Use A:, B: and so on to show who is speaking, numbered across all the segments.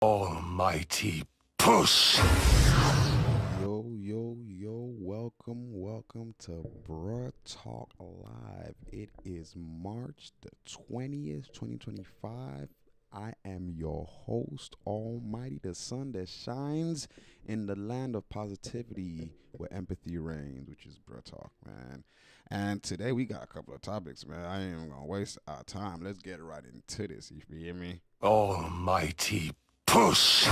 A: Almighty push.
B: Yo, welcome to Bruh Talk Live. It is March the 20th, 2025. I am your host, Almighty, the sun that shines in the land of positivity where empathy reigns, which is Bruh Talk, man. And today we got a couple of topics, man. I ain't even gonna waste our time. Let's get right into this, you feel me?
A: Almighty push.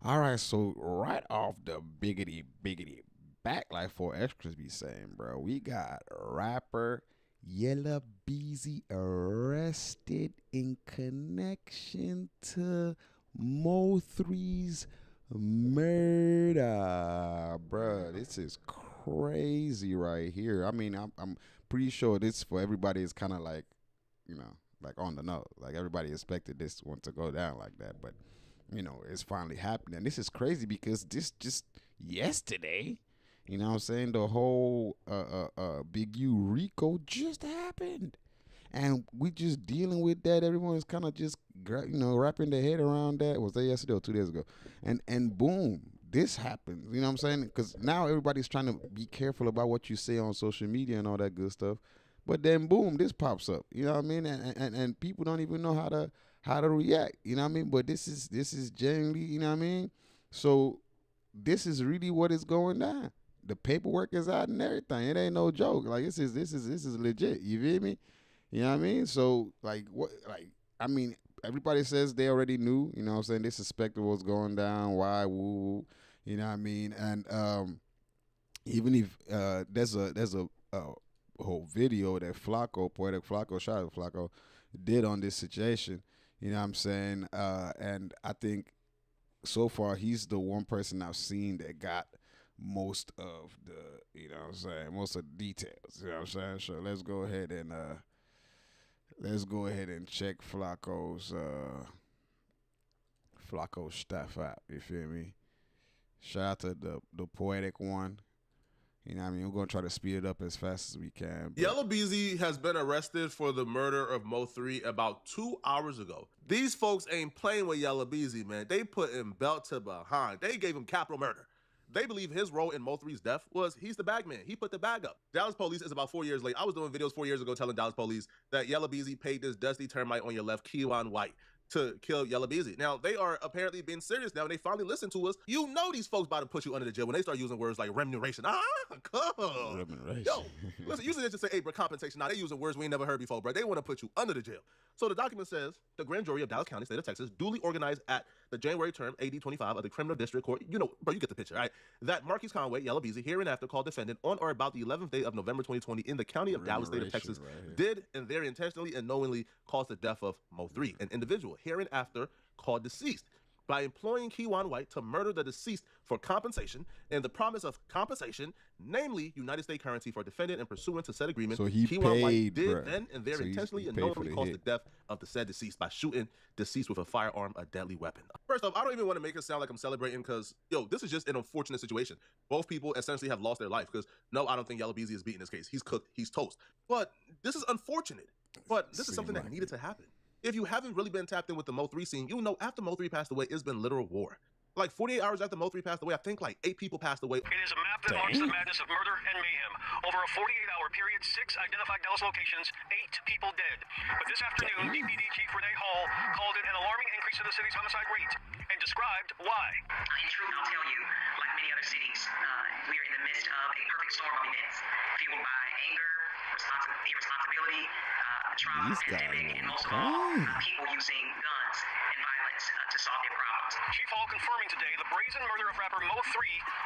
B: All right, so right off the biggity back, like 4Extras be saying, bro, we got rapper Yella Beezy arrested in connection to Mo3's murder, bro. This is crazy right here. I mean, I'm pretty sure this for everybody is kind of like, like on the nose. Like everybody expected this one to go down like that, but it's finally happening. And this is crazy because this just yesterday, you know what I'm saying, the whole Big U Rico just happened. And we just dealing with that. Everyone's kind of just, wrapping their head around that. Was that yesterday or 2 days ago? And boom, this happens. You know what I'm saying? Because now everybody's trying to be careful about what you say on social media and all that good stuff. But then boom, this pops up. You know what I mean? And people don't even know how to react. You know what I mean? But this is genuinely, you know what I mean? So this is really what is going down. The paperwork is out and everything. It ain't no joke. Like this is legit. You feel me? You know what I mean? So everybody says they already knew, you know what I'm saying? They suspected what's going down, why, woo, you know what I mean? And even if there's a whole video that Poetic Flacco, shout out to Flacco, did on this situation, you know what I'm saying? And I think so far he's the one person I've seen that got most of the, most of the details, you know what I'm saying? So let's go ahead and check Flacco's stuff out, you feel me? Shout out to the Poetic one. You know what I mean? We're going to try to speed it up as fast as we can.
C: Yella Beezy has been arrested for the murder of Mo3 about 2 hours ago. These folks ain't playing with Yella Beezy, man. They put him belt to behind. They gave him capital murder. They believe his role in Mo3's death was he's the bag man. He put the bag up. Dallas police is about 4 years late. I was doing videos 4 years ago telling Dallas police that Yella Beezy paid this dusty termite on your left, Kewan White, to kill Yella Beezy. Now, they are apparently being serious now, and they finally listen to us. You know these folks about to put you under the jail when they start using words like remuneration. Cool.
B: Remuneration.
C: Yo, listen, usually they just say, hey, bro, compensation. Now, they using words we ain't never heard before, bro. They want to put you under the jail. So the document says, the grand jury of Dallas County, state of Texas, duly organized at the January term, AD 25 of the Criminal District Court, bro, you get the picture, all right? That Marquise Conway, Yella Beezy, hereinafter called defendant on or about the 11th day of November 2020 in the county of Dallas, state of Texas, right, did and therein intentionally and knowingly caused the death of Mo3, an individual hereinafter called deceased, by employing Kewan White to murder the deceased for compensation and the promise of compensation, namely United States currency for defendant and pursuant to said agreement.
B: So he
C: Kewan White
B: paid,
C: did
B: bruh.
C: then and there
B: So
C: intentionally
B: he
C: and
B: paid for
C: knowingly
B: the
C: caused
B: hit.
C: the death of the said deceased by shooting deceased with a firearm, a deadly weapon. First off, I don't even want to make it sound like I'm celebrating because, this is just an unfortunate situation. Both people essentially have lost their life because, no, I don't think Yella Beezy is beating this case. He's cooked. He's toast. But this is unfortunate. But this is something that needed to happen. If you haven't really been tapped in with the Mo3 scene, after Mo3 passed away, it's been literal war. Like 48 hours after Mo3 passed away, I think like 8 people passed away.
D: It is a map that marks the madness of murder and mayhem. Over a 48-hour period, 6 identified Dallas locations, 8 people dead. But this afternoon, DPD Chief Renee Hall called it an alarming increase in the city's homicide rate and described why.
E: In truth, I'll tell you, like many other cities, we are in the midst of a perfect storm of events, fueled by anger, irresponsibility, trauma, pandemic, and most of all, people using guns and violence to solve their problems.
D: Chief Hall confirming today the brazen murder of rapper Mo3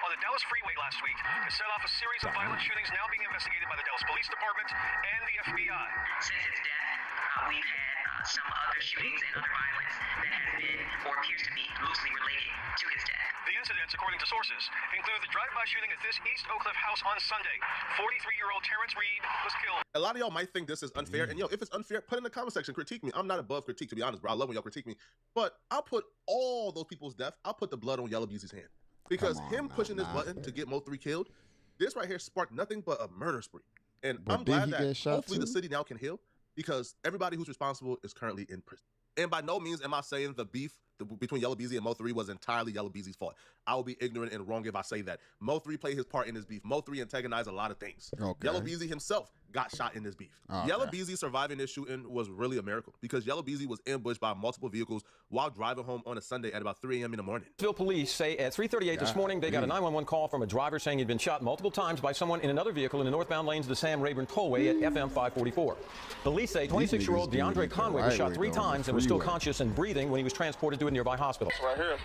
D: on the Dallas freeway last week has set off a series of violent shootings now being investigated by the Dallas Police Department and the FBI.
E: Since his death, we've had some other shootings and other violence that has been or appears to be loosely related to his death.
D: The incidents, according to sources, include the drive-by shooting at this East Oak Cliff house on Sunday. 43-year-old Terrence Reed was killed.
C: A lot of y'all might think this is unfair, and if it's unfair, put it in the comment section, critique me. I'm not above critique, to be honest, bro. I love when y'all critique me. But I'll put all those people's death, I'll put the blood on Yella Beezy's hand. Because him pushing this button to get Mo3 killed, this right here sparked nothing but a murder spree. And I'm glad that hopefully the city now can heal, because everybody who's responsible is currently in prison. And by no means am I saying the beef between Yella Beezy and Mo3 was entirely Yella Beezy's fault. I will be ignorant and wrong if I say that. Mo3 played his part in this beef. Mo3 antagonized a lot of things.
B: Okay.
C: Yella Beezy himself got shot in this beef.
B: Okay.
C: Yella Beezy surviving this shooting was really a miracle because Yella Beezy was ambushed by multiple vehicles while driving home on a Sunday at about 3 a.m. in the morning.
F: Police say at 3:38 this morning they got a 911 call from a driver saying he'd been shot multiple times by someone in another vehicle in the northbound lanes of the Sam Rayburn Tollway at FM 544. Police say 26-year-old DeAndre Conway was shot 3 times and was still conscious and breathing when he was transported to a nearby hospital.
G: Right here.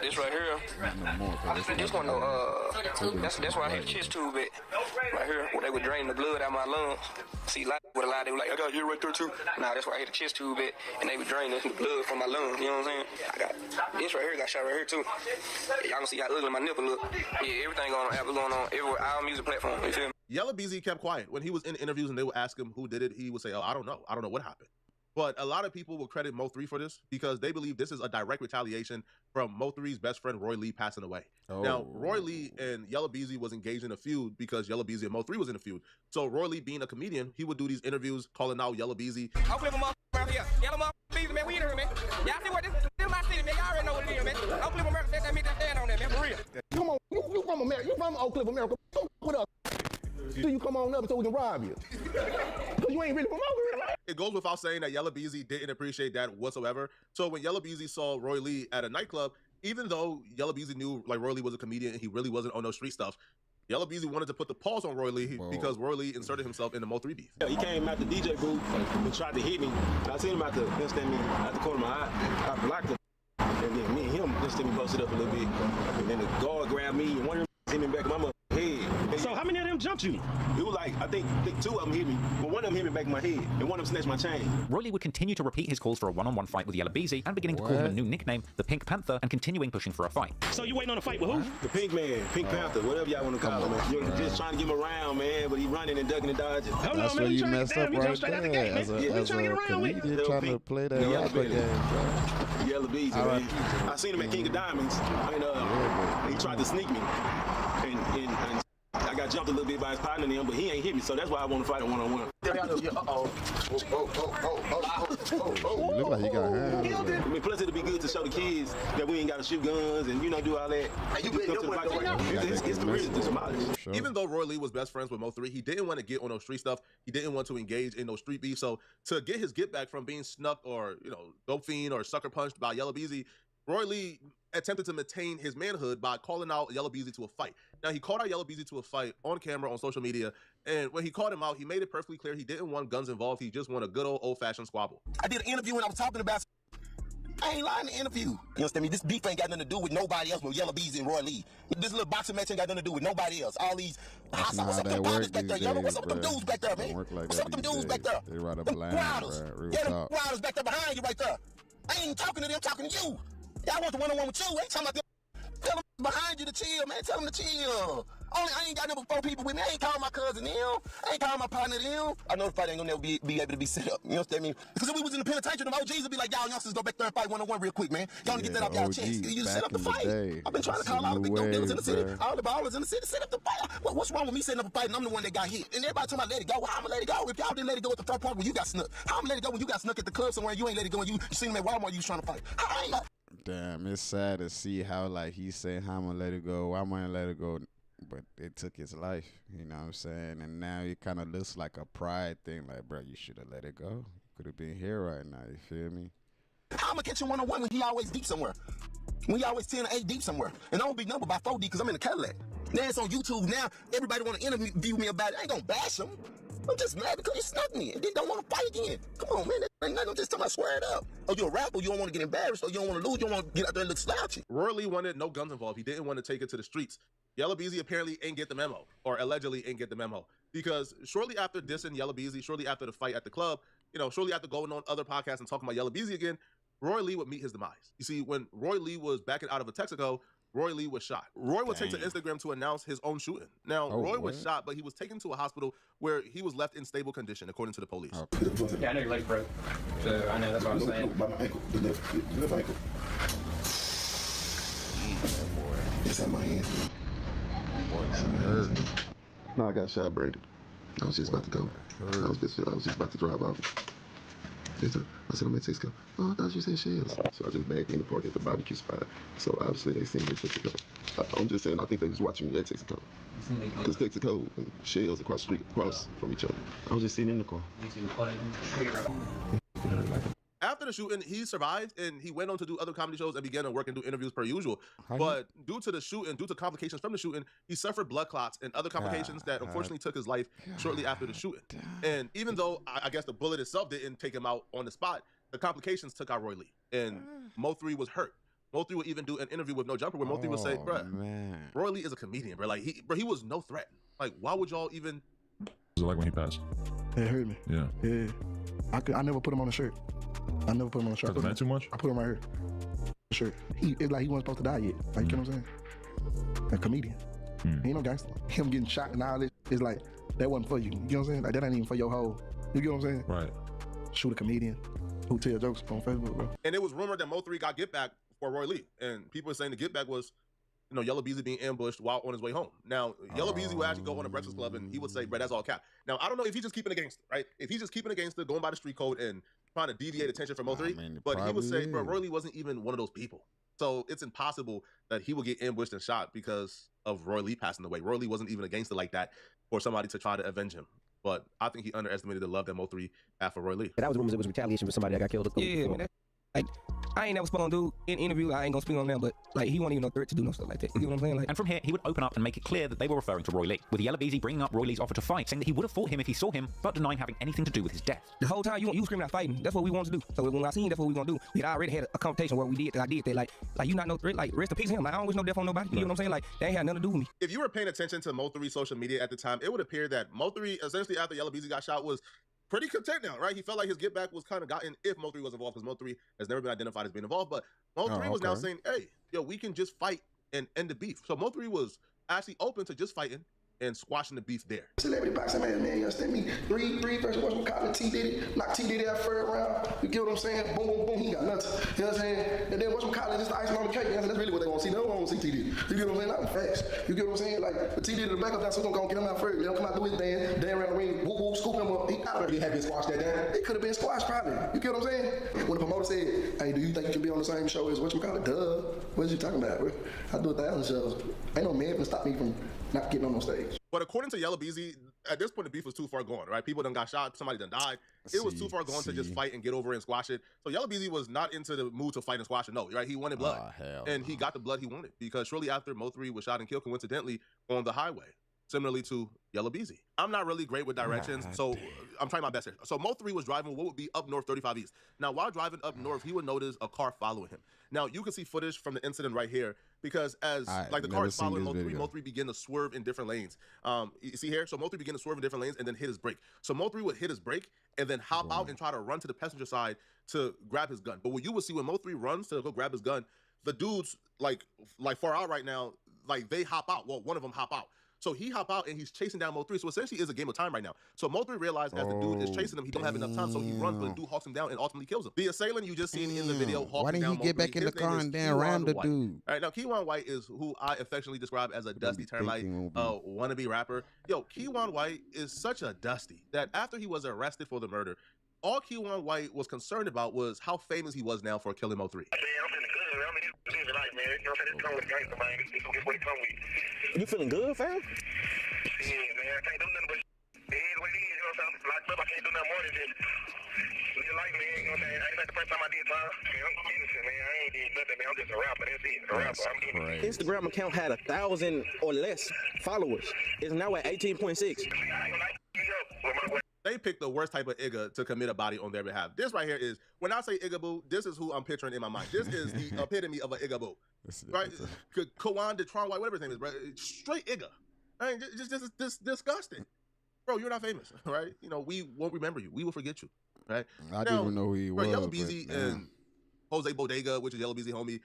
G: This right here. This one, that's where I had the chest tube at. Right here, where they would drain the blood out of my lungs. See, like, with a lot, they were like, I got here right there too. Nah, that's where I had the chest tube at, and they would drain the blood from my lungs. You know what I'm saying? I got this right here, got shot right here too. Y'all can see how ugly my nipple look. Yeah, everything going on, Apple going on, everywhere, all music platform. You feel me?
C: Yella Beezy kept quiet. When he was in interviews and they would ask him who did it, he would say, oh, I don't know. I don't know what happened. But a lot of people will credit Mo3 for this because they believe this is a direct retaliation from Mo3's best friend, Roy Lee, passing away.
B: Oh.
C: Now, Roy Lee and Yella Beezy was engaged in a feud because Yella Beezy and Mo3 was in a feud. So Roy Lee, being a comedian, he would do these interviews calling out Yella Beezy.
G: I'll flip them up around here. Yella Beezy, man, we in here, man. Y'all see what this is my city, man. Y'all already know what it is, man. I'll flip America, set that meat that stand on there, man, for real.
H: Come on, you from America. You from Oak Cliff, America. Come with us. So you come on up so we can rob you. Because you ain't really from over here, right?
C: It goes without saying that Yella Beezy didn't appreciate that whatsoever. So when Yella Beezy saw Roy Lee at a nightclub, even though Yella Beezy knew like Roy Lee was a comedian and he really wasn't on no street stuff, Yella Beezy wanted to put the pause on Roy Lee because Roy Lee inserted himself in the Mo3 beef.
I: He came out the DJ booth and tried to hit me. I seen him out the corner of my eye. I blocked him. And then me and him just me posted up a little bit. And then the guard grabbed me and one of them hit me back in my head.
J: So how many of them jumped you?
I: It was like, I think 2 of them hit me, but one of them hit me back in my head, and one of them snatched my chain.
K: Roy Lee would continue to repeat his calls for a one-on-one fight with Yella Beezy and beginning to call him a new nickname, the Pink Panther, and continuing pushing for a fight.
J: So you waiting on a fight with who?
I: The Pink Man, Pink Panther, whatever y'all want to call him, man. You're just trying to get him around, man, but he running and ducking and dodging.
J: Hold
B: That's
J: on, man.
B: where you messed up right
J: straight out the
B: there.
J: gate,
B: As a
J: trying to get around with.
B: comedian trying to play that rapper game, bro.
I: Yella Beezy, man. I seen him at King of Diamonds, and he tried to sneak me, and I got jumped a little bit by his partner and him, but he ain't hit me, so that's why I want to fight him one-on-one.
B: You look like he got hands.
I: I mean, plus it'll be good to show the kids that we ain't got to shoot guns and, do all that. It's the reason to demolish.
B: Sure.
C: Even though Roy Lee was best friends with Mo3, he didn't want to get on no street stuff. He didn't want to engage in no street beef. So to get his get back from being snuck or, dope fiend or sucker punched by Yella Beezy, Roy Lee attempted to maintain his manhood by calling out Yella Beezy to a fight. Now, he called out Yella Beezy to a fight on camera, on social media, and when he called him out, he made it perfectly clear he didn't want guns involved. He just wanted a good old-fashioned squabble.
H: I did an interview and I was talking about. I ain't lying in the interview. You understand me? This beef ain't got nothing to do with nobody else but Yella Beezy and Roy Lee. This little boxing match ain't got nothing to do with nobody else. All these what's up with them bodies back there, Yella? What's up with them dudes back there, man? What's up with them dudes back there?
B: They ride a
H: them
B: blind,
H: Crowders. Yeah, them Crowders back there behind you right there. I ain't even talking to them, I'm talking to you. Y'all want the one-on-one with you. I ain't talking about them. Tell them behind you to chill, man. Tell them to chill. I ain't got number 4 people with me. I ain't calling my cousin them. I ain't calling my partner them. I know the fight ain't gonna never be able to be set up. You know what I mean? Because if we was in the penitentiary, them OGs would be like, y'all youngsters go back there and fight one-on-one real quick, man. Y'all get that off y'all chest. You set up the fight. I've been trying to call all the big dope dealers in the city, all the ballers in the city, set up the fight. What's wrong with me setting up a fight and I'm the one that got hit? And everybody talking about let it go. How I'm gonna let it go? If y'all didn't let it go at the first part when you got snuck, how I'm gonna let it go when you got snuck at the club somewhere and you ain't let it go and you seen them at Walmart, you was trying to fight? How I ain't like.
B: Damn, it's sad to see how he's saying how I'm gonna let it go, why am I gonna let it go, but it took his life, you know what I'm saying? And now it kind of looks like a pride thing, like, bro, you should have let it go. Could have been here right now, you feel me?
H: How I'm gonna catch him one-on-one when he always deep somewhere? When he always 10 or 8 deep somewhere? And I don't be numbered by 4 deep because I'm in the Cadillac. Now it's on YouTube. Now everybody want to interview me about it. I ain't gonna bash him. I'm just mad because you snuck me and then don't want to fight again. Come on, man. That ain't nothing. I'm just talking about square it up. Oh, you a rapper. You don't want to get embarrassed or you don't want to lose. You don't want to get out there and look slouchy.
C: Roy Lee wanted no guns involved. He didn't want to take it to the streets. Yella Beezy apparently ain't get the memo, or allegedly ain't get the memo, because shortly after dissing Yella Beezy, shortly after the fight at the club, shortly after going on other podcasts and talking about Yella Beezy again, Roy Lee would meet his demise. You see, when Roy Lee was backing out of a Texaco, Roy Lee was shot. Roy would take to Instagram to announce his own shooting. Now, Roy was shot, but he was taken to a hospital where he was left in stable condition, according to the police.
L: Yeah, I know your leg broke. So I know, that's what I'm saying.
M: By my ankle, the left ankle. It's at my hand. No, I got shot, Brandon. I was just about to go. I was just about to drive off. FaceTime. I said, I'm in Texaco. Oh, I thought you said Shells. So I just backed in the park at the barbecue spot. So obviously they seen me at Texaco. I'm just saying, I think they was watching me at Texaco. Because Texaco and Shells across the street, across from each other. I was just sitting in the car.
C: After the shooting, he survived and he went on to do other comedy shows and began to work and do interviews per usual. But due to the shooting, due to complications from the shooting, he suffered blood clots and other complications that unfortunately took his life shortly after the shooting. And even though I guess the bullet itself didn't take him out on the spot, the complications took out Roy Lee. And Mo3 was hurt. Mo3 would even do an interview with No Jumper where Mo3 would say, bruh, Roy Lee is a comedian, bro. Like, he was no threat. Like, why would y'all even...
N: Was it like when he passed?
O: It hurt me.
N: Yeah.
O: Yeah. I never put him on a shirt. I never put him on a shirt.
N: Does it matter too much?
O: I put him right here. Shirt. It's like he wasn't supposed to die yet. Like, you know what I'm saying? A comedian. He ain't no gangster. Him getting shot and all this, it's like, that wasn't for you. You know what I'm saying? Like, that ain't even for your whole. You get what I'm saying?
N: Right.
O: Shoot a comedian who tell jokes on Facebook, bro.
C: And it was rumored that Mo3 got get back for Roy Lee. And people were saying the get back was, you know, Yella Beezy being ambushed while on his way home. Now, Yella Beezy would actually go on a Breakfast Club and he would say, bro, that's all cap. Now, I don't know if he's just keeping a gangster, right? If he's just keeping a gangster, going by the street code and trying to deviate attention from Mo3, but he would say, bro, Roy Lee wasn't even one of those people. So it's impossible that he would get ambushed and shot because of Roy Lee passing away. Roy Lee wasn't even a gangster like that for somebody to try to avenge him. But I think he underestimated the love that Mo3 had for Roy Lee.
P: That was rumors it was retaliation for somebody that got killed.
Q: Yeah, man. Like, I ain't never spoke on dude in interview. I ain't gonna speak on them, but like he wasn't even no threat to do no stuff like that. You know what I'm saying? Like,
K: and from here, he would open up and make it clear that they were referring to Roy Lee, with Yella Beezy bringing up Roy Lee's offer to fight, saying that he would have fought him if he saw him, but denying having anything to do with his death.
Q: The whole time you screaming out fighting, that's what we wanted to do. So when I seen that's what we gonna do, we had already had a conversation where I did that. Like you not no threat. Like rest in peace him. Like, I don't wish no death on nobody. You know what I'm saying? Like they ain't had nothing to do with me.
C: If you were paying attention to Mo3's social media at the time, it would appear that Mo3, essentially after Yella Beezy got shot, was pretty content now, right? He felt like his get back was kind of gotten if Mo3 was involved, because Mo3 has never been identified as being involved. But Mo3 was now saying, hey, yo, we can just fight and end the beef. So Mo3 was actually open to just fighting and squashing the beef there.
H: Celebrity boxing, man, you understand me? Three versus what's call it, T Diddy, knock T Diddy out third round. You get what I'm saying? Boom, boom, boom, he got nothing. You know what I'm saying? And then what's call it, just the icing on the cake. That's really what they want to see. They don't want to see T Diddy. You get what I'm saying? Not fast. You get what I'm saying? Like, but T Diddy the back up down, so we're gonna get him out first. Let him come out, do his dance, Dan around the ring, whoop, whoop, scoop him up. He already had been squashed that down. It could have been squashed probably. You get what I'm saying? When the promoter said, hey, do you think you can be on the same show as whatchamacallit? Duh. What you talking about, bro? I do 1,000 shows. Ain't no man can stop me from not getting on stage.
C: But according to Yella Beezy, at this point the beef was too far gone, right? People done got shot, somebody done died. It was too far gone to just fight and get over and squash it. So Yella Beezy was not into the mood to fight and squash it, no, right? He wanted blood. And he got the blood he wanted, because shortly after, Mo3 was shot and killed coincidentally on the highway, similarly to Yella Beezy. I'm not really great with directions, so I'm trying my best here. So Mo3 was driving what would be up north 35 East. Now, while driving up north, he would notice a car following him. Now, you can see footage from the incident right here, because as the car is following Mo3 began to swerve in different lanes. You see here? So Mo3 began to swerve in different lanes and then hit his brake. So Mo3 would hit his brake and then hop out and try to run to the passenger side to grab his gun. But what you would see when Mo3 runs to go grab his gun, the dudes like far out right now, like they hop out. Well, one of them hop out. So he hop out and he's chasing down Mo3. So essentially it's a game of time right now. So Mo3 realized as the dude is chasing him, he don't have enough time. So he runs, but the dude hawks him down and ultimately kills him. The assailant you just seen in the video hawking down Mo3.
B: Why didn't he get back in the car and then ram the dude?
C: All right, now Keywan White is who I affectionately describe as a dusty termite, wannabe rapper. Yo, Keywan White is such a dusty that after he was arrested for the murder, all Keywan White was concerned about was how famous he was now for killing Mo3.
I: You feeling good, fam?
H: Yeah, man, I can't do nothing but it is what it is, you know what I'm saying? I'm locked up, I can't do nothing more than just live life, man, you know what I'm saying? I ain't like the first time I did time. Man, I'm innocent, man. I ain't did nothing, man. I'm just a rapper, that's it. A rapper, I'm innocent.
I: Instagram account had 1,000 or less followers. It's now at 18.6.
C: They picked the worst type of Igga to commit a body on their behalf. This right here is, when I say Igga-boo, this is who I'm picturing in my mind. This is the epitome of an Igga-boo. Right? Kawan, Detron White, whatever his name is, bro. Straight Igga. I mean, just disgusting. Bro, you're not famous, right? You know, we won't remember you. We will forget you, right?
B: I didn't even know who he was.
C: Yella Beezy and Jose Bodega, which is Yella Beezy homie,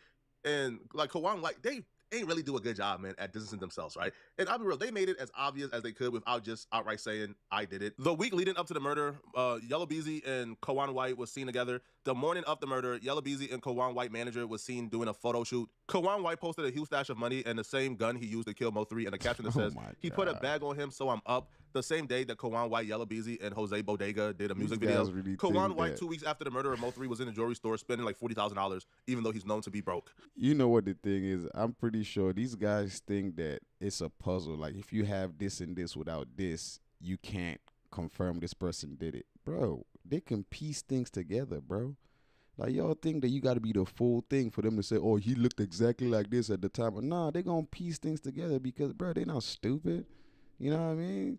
C: and like Kawan White, they ain't really do a good job, man, at distancing themselves, right? And I'll be real, they made it as obvious as they could without just outright saying, I did it. The week leading up to the murder, Yella Beezy and Kawan White was seen together. The morning of the murder, Yella Beezy and Kawan White manager was seen doing a photo shoot. Kawan White posted a huge stash of money and the same gun he used to kill Mo3 and a caption that says, he put a bag on him, so I'm up. the same day that Kawan White, Yella Beezy, and Jose Bodega did a music
B: These
C: video.
B: guys really
C: Kawan
B: think
C: White,
B: that-
C: 2 weeks after the murder of Mo3, was in a jewelry store spending like $40,000, even though he's known to be broke.
B: You know what the thing is? I'm pretty sure these guys think that it's a puzzle. Like, if you have this and this without this, you can't confirm this person did it. Bro, they can piece things together, bro. Like, y'all think that you got to be the full thing for them to say, oh, he looked exactly like this at the time. But nah, they going to piece things together because, bro, they not stupid. You know what I mean?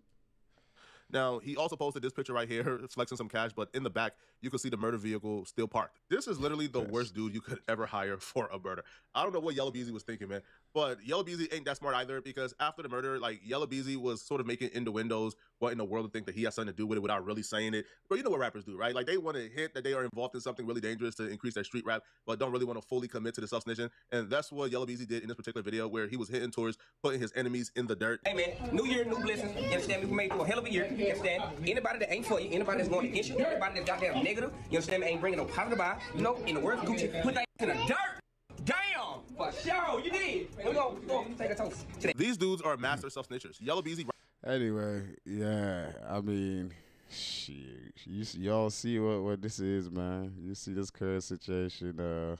C: Now, he also posted this picture right here, flexing some cash, but in the back, you can see the murder vehicle still parked. This is literally the worst dude you could ever hire for a murder. I don't know what Yella Beezy was thinking, man, but Yella Beezy ain't that smart either, because after the murder, like, Yella Beezy was sort of making innuendos what in the world to think that he has something to do with it without really saying it. But you know what rappers do, right? Like, they want to hint that they are involved in something really dangerous to increase their street rap, but don't really want to fully commit to the self-snitching. And that's what Yella Beezy did in this particular video, where he was hinting towards putting his enemies in the dirt.
Q: Hey man, new year, new blessings. You understand me? We made it through a hell of a year. You understand? Anybody that ain't for you, anybody that's going against you, anybody that's goddamn negative, you understand me? Ain't bringing no positive vibe. You know, in the words of Gucci, put that in the dirt. Damn! For sure, you did. We go take a toast today.
C: These dudes are master self-snitchers. Yella Beezy.
B: Anyway, yeah, I mean, shit. Y'all see what this is, man. You see this current situation.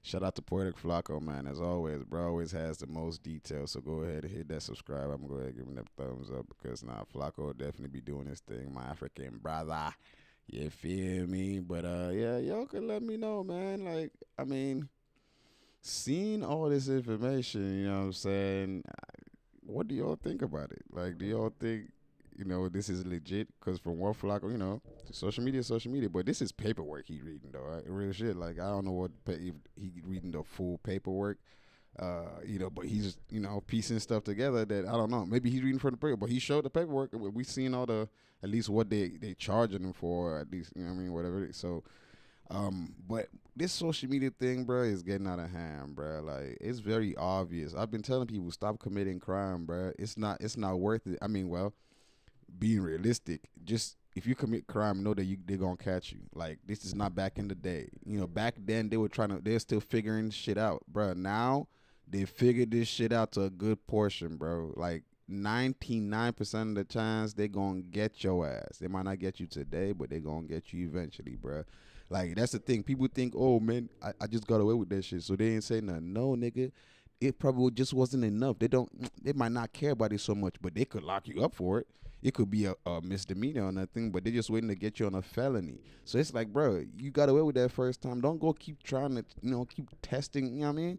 B: Shout out to Poetic Flacco, man. As always, bro, always has the most details. So go ahead and hit that subscribe. I'm going to go ahead and give him that thumbs up, because now Flacco will definitely be doing his thing, my African brother. You feel me? But, yeah, y'all can let me know, man. Like, I mean, seeing all this information, you know what I'm saying, what do y'all think about it? Like, do y'all think, you know, this is legit? Because from what Flacco, you know, social media, but this is paperwork he reading, though, right? Real shit. Like, I don't know what if he reading the full paperwork, you know, but he's, you know, piecing stuff together that, I don't know. Maybe he's reading from the paper, but he showed the paperwork, and we seen all the, at least what they charging him for, at least, you know what I mean, whatever it is. So, but this social media thing, bro, is getting out of hand, bro. Like, it's very obvious. I've been telling people, stop committing crime, bro. It's not worth it. I mean, well, being realistic, just if you commit crime, know that they're gonna catch you. Like, this is not back in the day. You know, back then they're still figuring shit out, bro. Now they figured this shit out to a good portion, bro. Like, 99% of the chance they gonna get your ass. They might not get you today, but they gonna get you eventually, bro. Like, that's the thing. People think, oh man, I just got away with that shit, so they ain't say nothing. No, nigga, it probably just wasn't enough. They might not care about it so much, but they could lock you up for it. It could be a misdemeanor or nothing, but they're just waiting to get you on a felony. So it's like, bro, you got away with that first time. Don't go keep trying to, you know, keep testing, you know what I mean?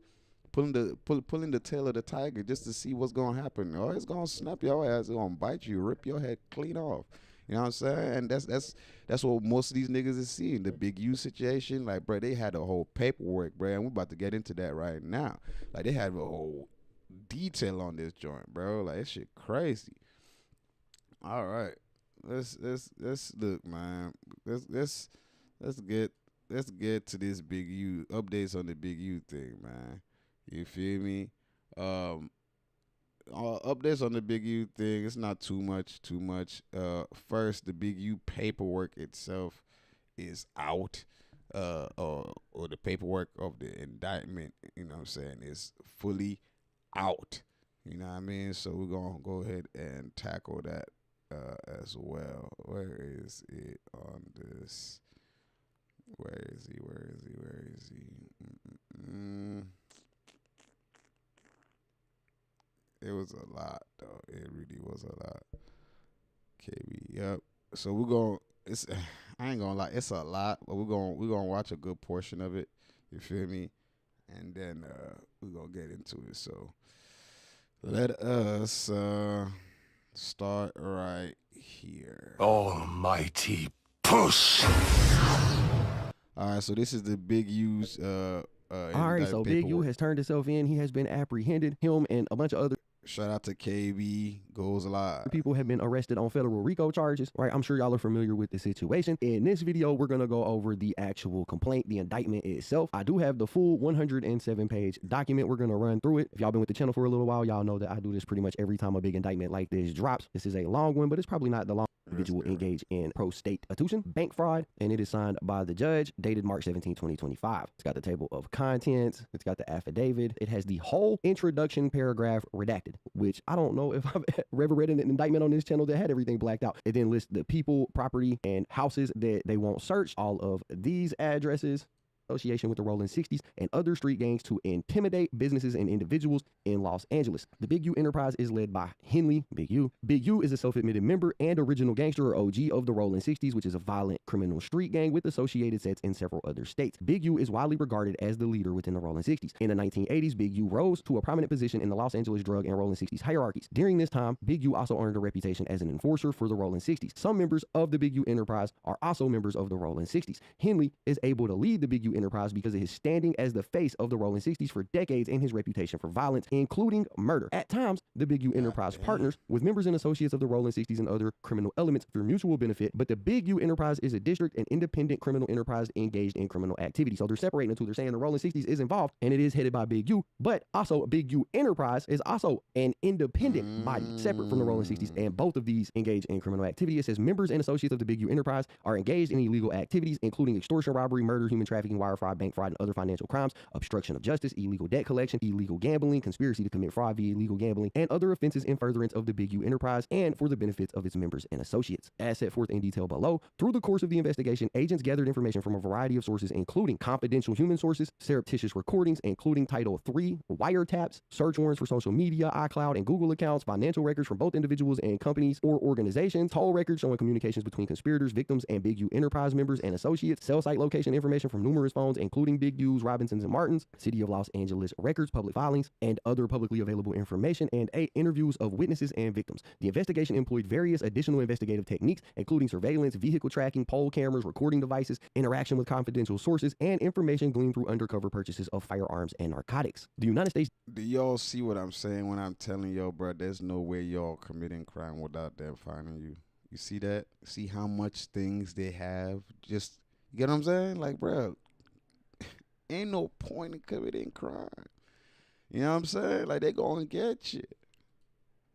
B: Pulling the tail of the tiger just to see what's going to happen. Oh, it's going to snap your ass. It's going to bite you, rip your head clean off. You know what I'm saying? And that's what most of these niggas is seeing. The Big U situation, like, bro, they had a whole paperwork, bro, and we're about to get into that right now. Like, they had a whole detail on this joint, bro. Like, that shit crazy. All right, let's look, man. Let's get to this Big U updates on the Big U thing, man. You feel me? Updates on the Big U thing. It's not too much. First, the Big U paperwork itself is out. Or the paperwork of the indictment, you know what I'm saying, is fully out. You know what I mean? So we're gonna go ahead and tackle that as well. Where is it on this? Where is he? It was a lot, though. It really was a lot. KB, yep. So we're gonna. I ain't gonna lie. It's a lot, but we're gonna watch a good portion of it. You feel me? And then we're gonna get into it. So let us start right here.
A: Almighty push.
B: All right. So this is the Big U's.
P: All right. So Big U has turned himself in. He has been apprehended. Him and a bunch of other.
B: Shout out to KB, goes live.
P: People have been arrested on federal RICO charges, right? I'm sure y'all are familiar with the situation. In this video, we're going to go over the actual complaint, the indictment itself. I do have the full 107-page document. We're going to run through it. If y'all been with the channel for a little while, y'all know that I do this pretty much every time a big indictment like this drops. This is a long one, but it's probably not the long. Individual engaged in prostitution, bank fraud, and it is signed by the judge, dated March 17, 2025. It's got the table of contents, it's got the affidavit, it has the whole introduction paragraph redacted, which I don't know if I've ever read an indictment on this channel that had everything blacked out. It then lists the people, property, and houses that they won't search, all of these addresses, association with the Rolling 60s and other street gangs to intimidate businesses and individuals in Los Angeles. The Big U enterprise is led by Henley, Big U. Big U is a self-admitted member and original gangster or OG of the Rolling 60s, which is a violent criminal street gang with associated sets in several other states. Big U is widely regarded as the leader within the Rolling 60s. In the 1980s, Big U rose to a prominent position in the Los Angeles drug and Rolling 60s hierarchies. During this time, Big U also earned a reputation as an enforcer for the Rolling 60s. Some members of the Big U enterprise are also members of the Rolling 60s. Henley is able to lead the Big U enterprise because of his standing as the face of the Rolling 60s for decades and his reputation for violence, including murder. At times, the Big U enterprise partners with members and associates of the Rolling 60s and other criminal elements for mutual benefit, but the Big U enterprise is a district and independent criminal enterprise engaged in criminal activity. So they're separating the two. They're saying the Rolling 60s is involved and it is headed by Big U, but also Big U enterprise is also an independent body separate from the Rolling 60s, and both of these engage in criminal activity. It says members and associates of the Big U enterprise are engaged in illegal activities, including extortion, robbery, murder, human trafficking, wire fraud, bank fraud, and other financial crimes, obstruction of justice, illegal debt collection, illegal gambling, conspiracy to commit fraud via illegal gambling, and other offenses in furtherance of the Big U enterprise and for the benefits of its members and associates. As set forth in detail below, through the course of the investigation, agents gathered information from a variety of sources, including confidential human sources, surreptitious recordings, including Title III, wiretaps, search warrants for social media, iCloud, and Google accounts, financial records from both individuals and companies or organizations, toll records showing communications between conspirators, victims, and Big U enterprise members and associates, cell site location information from numerous phones, including Big U's, Robinson's, and Martin's, City of Los Angeles records, public filings, and other publicly available information, and 8 interviews of witnesses and victims. The investigation employed various additional investigative techniques, including surveillance, vehicle tracking, poll cameras, recording devices, interaction with confidential sources, and information gleaned through undercover purchases of firearms and narcotics. The United States...
B: Do y'all see what I'm saying when I'm telling y'all, bro, there's no way y'all committing crime without them finding you? You see that? See how much things they have? Just, you get what I'm saying? Like, bro, ain't no point in committing crime. You know what I'm saying? Like, they gonna get you.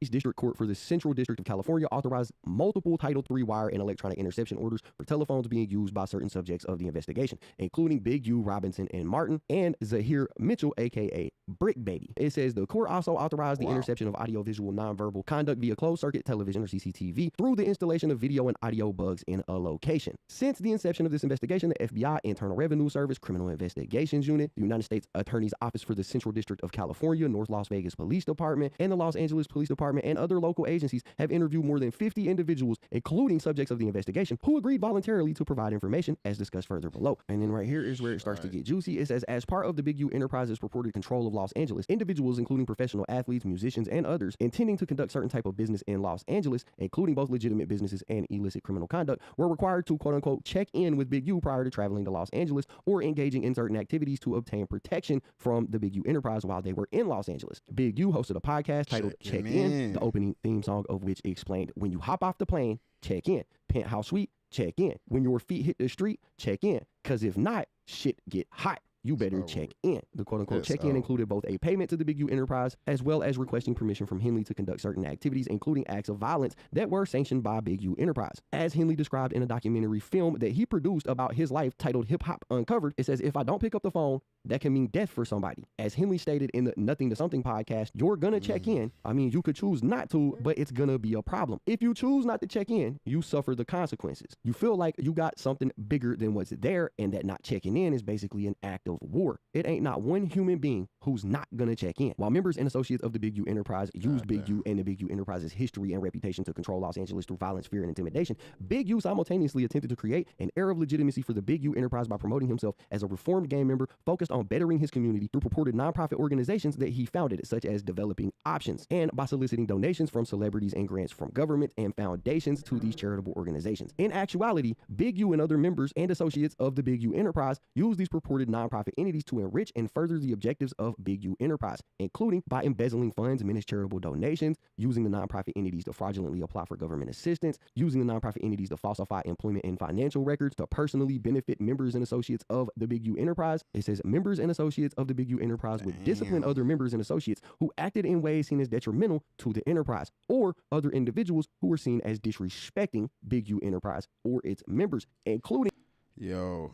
P: District Court for the Central District of California authorized multiple Title III wire and electronic interception orders for telephones being used by certain subjects of the investigation, including Big U, Robinson, and Martin, and Zahir Mitchell, aka Bricc Baby. It says the court also authorized the interception of audiovisual nonverbal conduct via closed circuit television or CCTV through the installation of video and audio bugs in a location. Since the inception of this investigation, the FBI, Internal Revenue Service, Criminal Investigations Unit, the United States Attorney's Office for the Central District of California, North Las Vegas Police Department, and the Los Angeles Police Department and other local agencies have interviewed more than 50 individuals, including subjects of the investigation, who agreed voluntarily to provide information, as discussed further below. And then right here is where it starts to get juicy. It says, as part of the Big U Enterprise's purported control of Los Angeles, individuals, including professional athletes, musicians, and others, intending to conduct certain type of business in Los Angeles, including both legitimate businesses and illicit criminal conduct, were required to, quote-unquote, check in with Big U prior to traveling to Los Angeles or engaging in certain activities to obtain protection from the Big U Enterprise while they were in Los Angeles. Big U hosted a podcast titled Check In, the opening theme song of which explained, when you hop off the plane, check in. Penthouse Suite, check in. When your feet hit the street, check in. Because if not, shit get hot. You better check in. The quote-unquote check-in included both a payment to the Big U Enterprise as well as requesting permission from Henley to conduct certain activities, including acts of violence that were sanctioned by Big U Enterprise. As Henley described in a documentary film that he produced about his life titled Hip Hop Uncovered, it says, if I don't pick up the phone, that can mean death for somebody. As Henley stated in the Nothing to Something podcast, you're gonna check in. I mean, you could choose not to, but it's gonna be a problem. If you choose not to check in, you suffer the consequences. You feel like you got something bigger than what's there, and that not checking in is basically an act of war. It ain't not one human being who's not gonna check in. While members and associates of the Big U Enterprise used Big U and the Big U Enterprise's history and reputation to control Los Angeles through violence, fear, and intimidation, Big U simultaneously attempted to create an air of legitimacy for the Big U Enterprise by promoting himself as a reformed gang member focused on bettering his community through purported nonprofit organizations that he founded, such as Developing Options, and by soliciting donations from celebrities and grants from government and foundations to these charitable organizations. In actuality, Big U and other members and associates of the Big U Enterprise used these purported nonprofit nonprofit entities to enrich and further the objectives of Big U Enterprise, including by embezzling funds, minus charitable donations, using the nonprofit entities to fraudulently apply for government assistance, using the nonprofit entities to falsify employment and financial records to personally benefit members and associates of the Big U Enterprise. It says members and associates of the Big U Enterprise would discipline other members and associates who acted in ways seen as detrimental to the enterprise, or other individuals who were seen as disrespecting Big U Enterprise or its members, including.
B: Yo,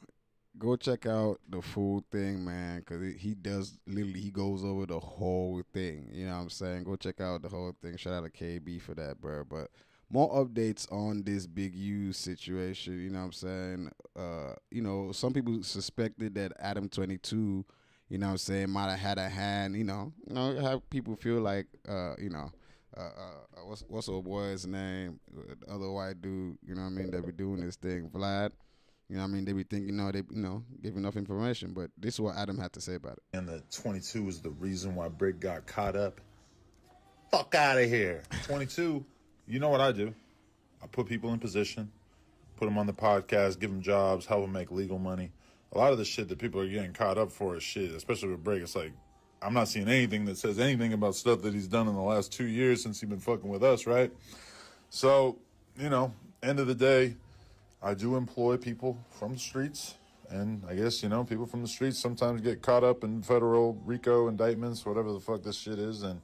B: go check out the full thing, man, because he does literally, he goes over the whole thing. You know what I'm saying? Go check out the whole thing. Shout out to KB for that, bro. But more updates on this Big U situation. You know what I'm saying? You know, some people suspected that Adam22, you know what I'm saying, might have had a hand. You know, how people feel like, you know, what's old boy's name? The other white dude. You know what I mean? That be doing this thing, Vlad. You know what I mean? They be thinking, they give enough information, but this is what Adam had to say about it.
N: And the 22 is the reason why Bricc got caught up. Fuck out of here. 22, you know what I do. I put people in position, put them on the podcast, give them jobs, help them make legal money. A lot of the shit that people are getting caught up for is shit, especially with Bricc. It's like, I'm not seeing anything that says anything about stuff that he's done in the last 2 years since he's been fucking with us, right? So, end of the day, I do employ people from the streets, and I guess, people from the streets sometimes get caught up in federal RICO indictments, whatever the fuck this shit is, and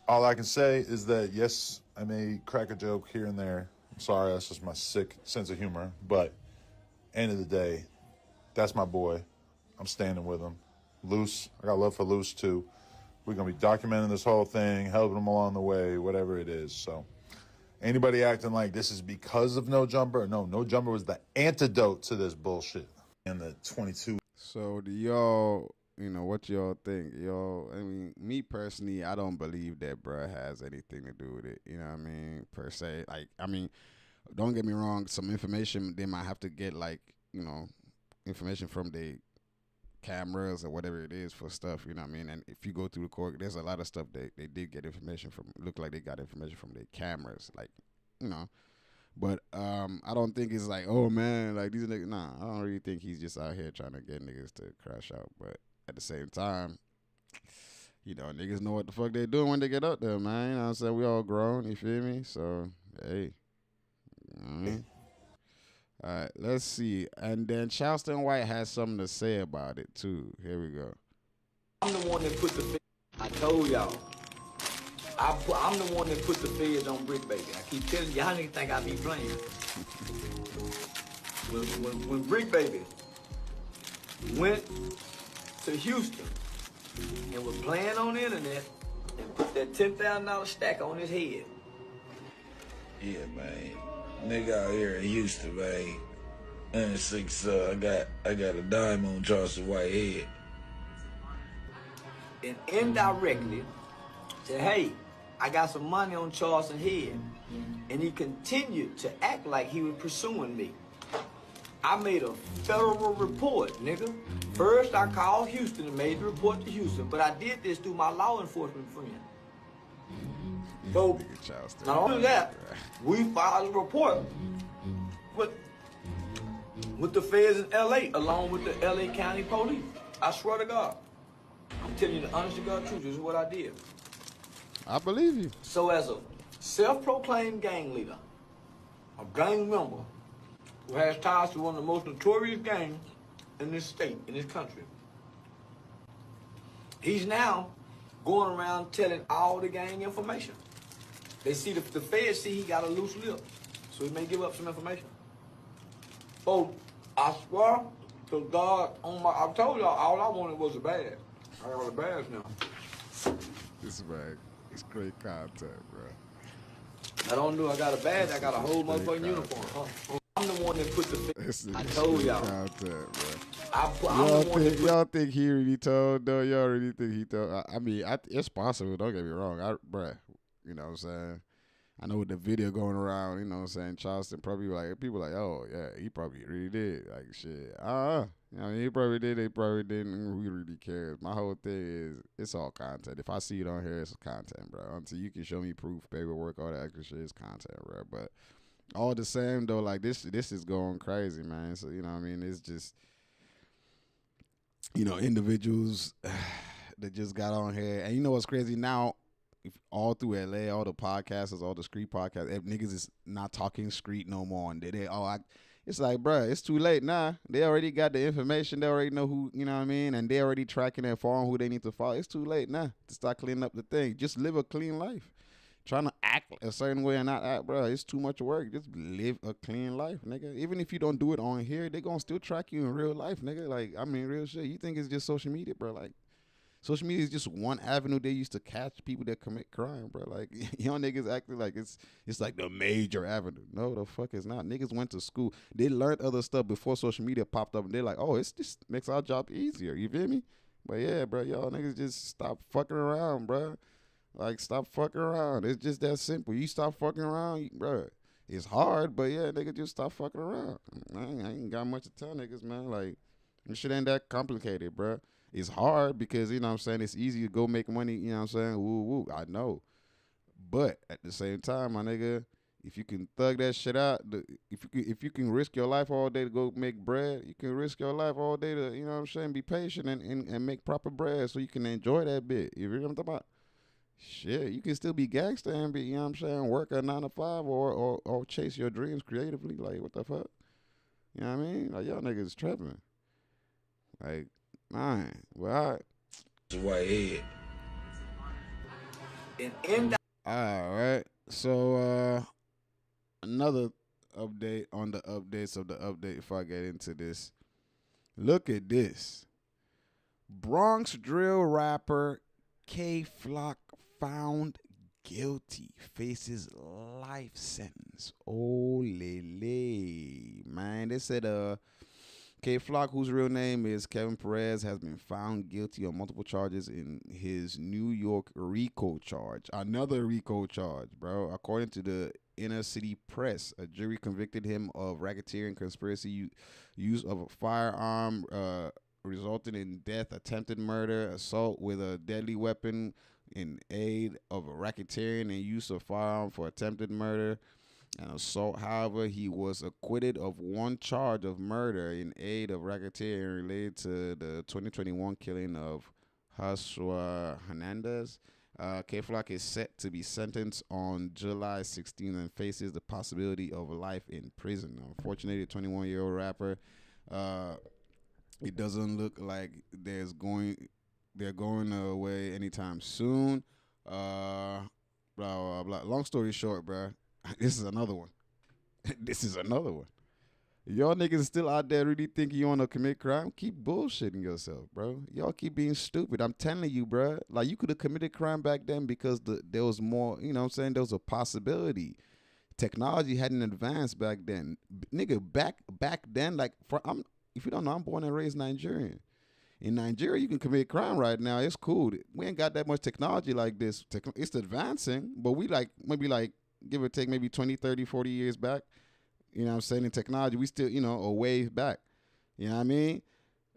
N: all I can say is that, yes, I may crack a joke here and there. I'm sorry, that's just my sick sense of humor, but end of the day, that's my boy. I'm standing with him. Loose, I got love for Loose, too. We're going to be documenting this whole thing, helping him along the way, whatever it is, so. Anybody acting like this is because of No Jumper? No, No Jumper was the antidote to this bullshit. And the 22.
B: So do y'all, what y'all think? Y'all, I mean, me personally, I don't believe that bruh has anything to do with it. You know what I mean? Per se. Like, I mean, don't get me wrong. Some information, they might have to get information from the cameras or whatever it is for stuff, you know what I mean? And if you go through the court, there's a lot of stuff they did get information from. Look like they got information from their cameras, But I don't think it's like, oh man, like these niggas. Nah, I don't really think he's just out here trying to get niggas to crash out. But at the same time, niggas know what the fuck they doing when they get up there, man. You know what I'm saying? We all grown, you feel me? So hey, all right, let's see. And then Charleston White has something to say about it, too. Here we go.
R: I'm the one that put the I told y'all. I'm the one that put the feds on Bricc Baby. I keep telling y'all niggas think I be playing. When Bricc Baby went to Houston and was playing on the internet and put that $10,000 stack on his head.
S: Yeah, man. Nigga out here in Houston, man. And I got a dime on Charleston White head.
R: And indirectly said, hey, I got some money on Charleston head. And he continued to act like he was pursuing me. I made a federal report, nigga. First, I called Houston and made the report to Houston, but I did this through my law enforcement friend. So, not only that, we filed a report with the feds in L.A., along with the L.A. County Police. I swear to God. I'm telling you the honest to God truth. This is what I did.
B: I believe you.
R: So as a self-proclaimed gang leader, a gang member who has ties to one of the most notorious gangs in this state, in this country, he's now going around telling all the gang information. They see the feds see he got a loose lip, so he may give up some information. So I swear to God, I told y'all all I wanted was a badge. I got a badge now.
B: This man, it's great content, bro.
R: I don't know. I got a badge. I got a whole motherfucking uniform. Huh? I'm the one that put the. I told y'all.
B: Content, bro. Y'all think he really told though? Y'all really think he told? I mean, it's possible. Don't get me wrong, bruh. You know what I'm saying? I know with the video going around, you know what I'm saying, Charleston probably people like, oh yeah, he probably really did. Like shit. He probably did, they probably didn't. Who really cares? My whole thing is it's all content. If I see it on here, it's content, bro. Until you can show me proof, paperwork, all that extra shit is content, bro. But all the same though, like this is going crazy, man. So you know what I mean? It's just individuals that just got on here. And you know what's crazy now? If all through LA, all the podcasters, all the street podcasts, if niggas is not talking street no more. And it's like, bruh, it's too late now. They already got the information. They already know who, you know what I mean? And they already tracking and following who they need to follow. It's too late now to start cleaning up the thing. Just live a clean life. Trying to act a certain way and not act, bro, it's too much work. Just live a clean life, nigga. Even if you don't do it on here, they gonna still track you in real life, nigga. Like, I mean, real shit. You think it's just social media, bro? Like, social media is just one avenue they used to catch people that commit crime, bro. Like, young niggas acting like it's like the major avenue. No, the fuck it's not. Niggas went to school. They learned other stuff before social media popped up, and they're like, oh, it's just makes our job easier. You feel me? But yeah, bro, y'all niggas just stop fucking around, bro. Like, stop fucking around. It's just that simple. You stop fucking around, bro. It's hard, but yeah, nigga, just stop fucking around. I ain't got much to tell niggas, man. Like, this shit ain't that complicated, bro. It's hard because, you know what I'm saying, it's easy to go make money, you know what I'm saying? Woo, woo, I know. But at the same time, my nigga, if you can thug that shit out, if you can risk your life all day to go make bread, you can risk your life all day to, you know what I'm saying, be patient and make proper bread so you can enjoy that bit. You know what I'm talking about? Shit, you can still be gangster and be, you know what I'm saying, work a 9 to 5 or chase your dreams creatively. Like, what the fuck? You know what I mean? Like, y'all niggas tripping. Like, man, well,
S: It's a white head.
B: All right. So, another update on the updates of the update before I get into this. Look at this. Bronx drill rapper K-Flock found guilty, faces life sentence. Oh, lele. Man, they said K-Flock, whose real name is Kevin Perez, has been found guilty on multiple charges in his New York RICO charge. Another RICO charge, bro. According to the Inner City Press, a jury convicted him of racketeering, conspiracy, use of a firearm, resulting in death, attempted murder, assault with a deadly weapon in aid of a racketeering, and use of firearm for attempted murder and assault. However, he was acquitted of one charge of murder in aid of racketeering related to the 2021 killing of Joshua Hernandez. K-Flock is set to be sentenced on July 16th and faces the possibility of life in prison. Unfortunately, the 21-year-old rapper, it doesn't look like they're going away anytime soon. Blah, blah, blah. Long story short, bro, this is another one. This is another one. Y'all niggas still out there really thinking you want to commit crime? Keep bullshitting yourself, bro. Y'all keep being stupid. I'm telling you, bro. Like, you could have committed crime back then because there was more, you know what I'm saying? There was a possibility. Technology hadn't advanced back then. Nigga, back then, like, if you don't know, I'm born and raised Nigerian. In Nigeria, you can commit crime right now. It's cool. We ain't got that much technology like this. It's advancing, but we maybe give or take maybe 20, 30, 40 years back. You know what I'm saying? In technology, we still, a wave back. You know what I mean?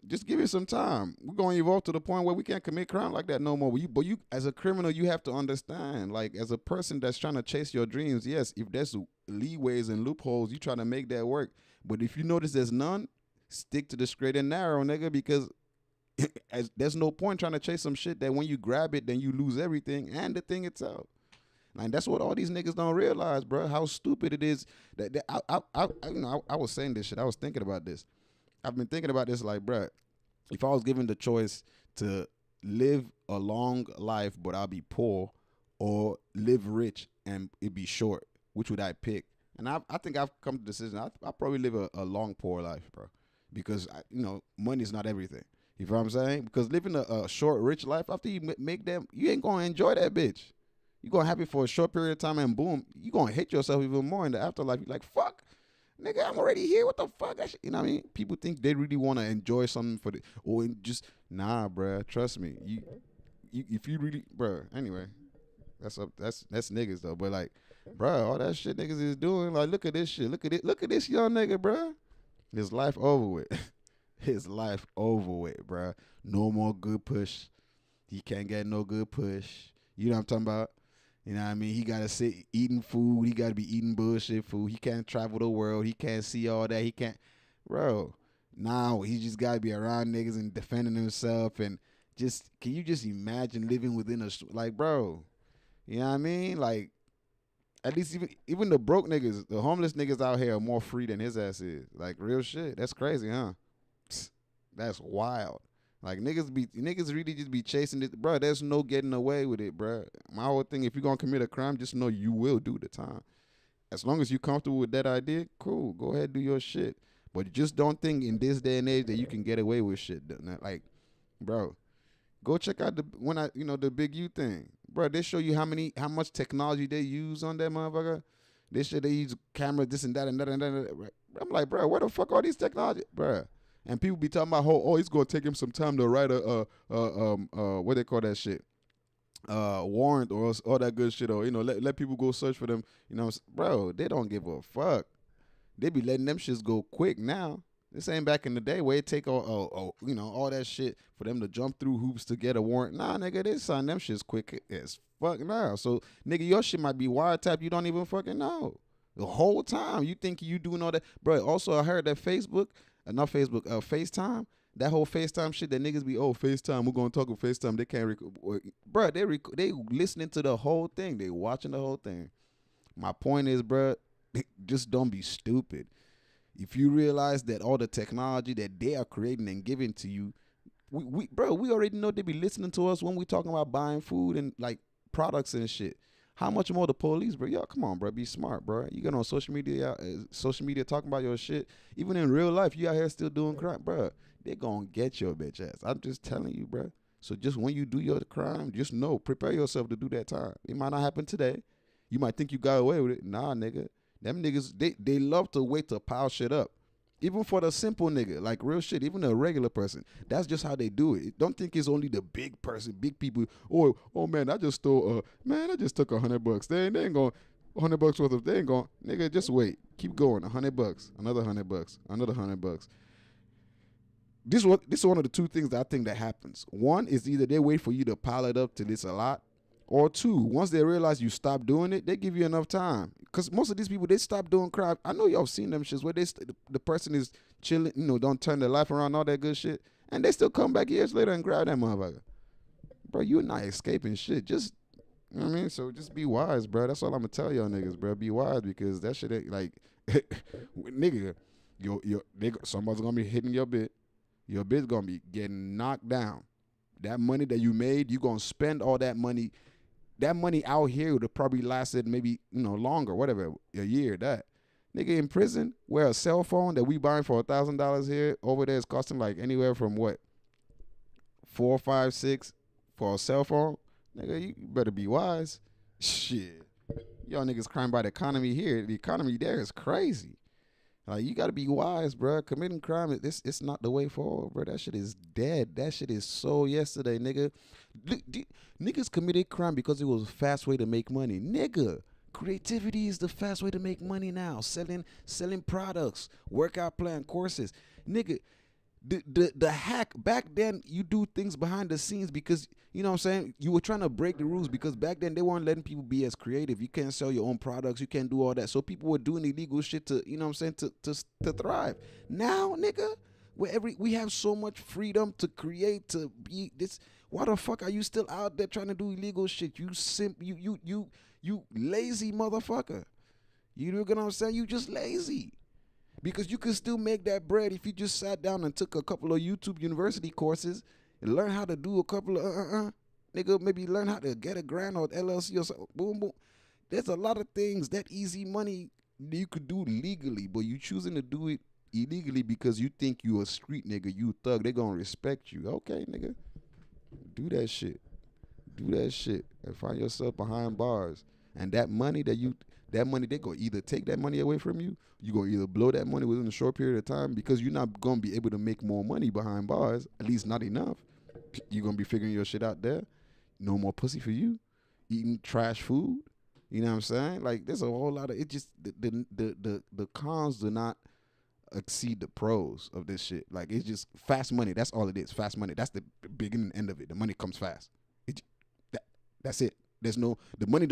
B: Just give it some time. We're going to evolve to the point where we can't commit crime like that no more. But you, as a criminal, you have to understand, like, as a person that's trying to chase your dreams, yes, if there's leeways and loopholes, you try to make that work. But if you notice there's none, stick to the straight and narrow, nigga, because there's no point trying to chase some shit that when you grab it, then you lose everything and the thing itself. And that's what all these niggas don't realize, bro. How stupid it is that I was saying this shit. I was thinking about this. I've been thinking about this, like, bro, if I was given the choice to live a long life but I'll be poor, or live rich and it be short, which would I pick? And I think I've come to the decision. I'll probably live a long poor life, bro, because money's not everything. You know what I'm saying? Because living a short rich life, after you make them, you ain't gonna enjoy that bitch. You're going to have it for a short period of time, and boom, you're going to hate yourself even more in the afterlife. You're like, fuck, nigga, I'm already here. What the fuck? You know what I mean? People think they really want to enjoy something or just, nah, bruh, trust me. If you really, bruh, anyway, that's niggas, though. But, like, bruh, all that shit niggas is doing, like, look at this shit. Look at this young nigga, bruh. His life over with. His life over with, bruh. No more good push. He can't get no good push. You know what I'm talking about? You know what I mean? He got to sit eating food. He got to be eating bullshit food. He can't travel the world. He can't see all that. He can't. Bro, Now he just gotta be around niggas and defending himself and just can you just imagine living within like bro, you know what I mean? Like at least even the broke niggas, the homeless niggas out here are more free than his ass is. Like real shit. That's crazy, huh? That's wild. Like niggas really just be chasing it, bro. There's no getting away with it, bro. My whole thing, if you're gonna commit a crime, just know you will do the time. As long as you're comfortable with that idea, cool. Go ahead, do your shit. But just don't think in this day and age that you can get away with shit. Like, bro, go check out the Big U thing, bro. They show you how much technology they use on that motherfucker. They use cameras, this and that and that and that. I'm like, bro, where the fuck are these technology, bro? And people be talking about, it's gonna take him some time to write what they call that shit, warrant or all that good shit, or let people go search for them. Bro, they don't give a fuck. They be letting them shits go quick now. This ain't back in the day where it take all that shit for them to jump through hoops to get a warrant. Nah, nigga, they sign them shits quick as fuck now. So, nigga, your shit might be wiretap. You don't even fucking know. The whole time you think you doing all that. Bro, also I heard that FaceTime, that whole FaceTime shit that niggas be, FaceTime, we're going to talk with FaceTime. They can't record. Bro, they listening to the whole thing. They watching the whole thing. My point is, bro, just don't be stupid. If you realize that all the technology that they are creating and giving to you, we already know they be listening to us when we talking about buying food and like products and shit. How much more the police, bro? Yo, come on, bro. Be smart, bro. You get on social media talking about your shit. Even in real life, you out here still doing crime, bro. They gonna get your bitch ass. I'm just telling you, bro. So just when you do your crime, just know, prepare yourself to do that time. It might not happen today. You might think you got away with it. Nah, nigga. Them niggas, they love to wait to pile shit up. Even for the simple nigga, like real shit, even a regular person. That's just how they do it. Don't think it's only the big person, big people. Oh man, I just stole, I just took $100. They ain't going, $100 worth of, they ain't going, nigga, just wait. Keep going, $100, another $100, another $100. This is one of the two things that I think that happens. One is either they wait for you to pile it up till it's a lot, or two, once they realize you stop doing it, they give you enough time. Because most of these people, they stop doing crime. I know y'all seen them shits where the person is chilling, don't turn their life around, all that good shit, and they still come back years later and grab that motherfucker. Bro, you're not escaping shit. Just, you know what I mean? So just be wise, bro. That's all I'm going to tell y'all niggas, bro. Be wise, because that shit ain't like, nigga, somebody's going to be hitting your bit. Your bit's going to be getting knocked down. That money that you made, you going to spend all that money. That money out here would have probably lasted maybe, longer, whatever, a year, that. Nigga in prison, where a cell phone that we buying for $1,000 here, over there is costing like anywhere from what? 4, 5, 6 for a cell phone? Nigga, you better be wise. Shit. Y'all niggas crying about the economy here. The economy there is crazy. Like, you got to be wise, bro. Committing crime, it's not the way forward, bro. That shit is dead. That shit is so yesterday, nigga. Niggas committed crime because it was a fast way to make money. Nigga, creativity is the fast way to make money now. Selling products, workout plan, courses. Nigga, the hack, back then, you do things behind the scenes because, you know what I'm saying, you were trying to break the rules because back then they weren't letting people be as creative. You can't sell your own products. You can't do all that. So people were doing illegal shit to, you know what I'm saying, to thrive. Now, nigga, we have so much freedom to create, to be this. Why the fuck are you still out there trying to do illegal shit? You lazy motherfucker. You know what I'm saying? You just lazy. Because you could still make that bread if you just sat down and took a couple of YouTube University courses and learn how to do a couple of nigga, maybe learn how to get a grant or LLC or something. Boom, boom. There's a lot of things, that easy money you could do legally, but you choosing to do it illegally because you think you a street nigga, you thug, they gonna respect you. Okay, nigga. Do that shit. Do that shit and find yourself behind bars. And that money they gonna either take that money away from you, you gonna either blow that money within a short period of time because you're not gonna be able to make more money behind bars, at least not enough. You're gonna be figuring your shit out there. No more pussy for you. Eating trash food. You know what I'm saying? Like, there's a whole lot of it. Just the cons do not exceed the pros of this shit. Like, it's just fast money. That's all it is. Fast money. That's the beginning and end of it. The money comes fast. That's it. The money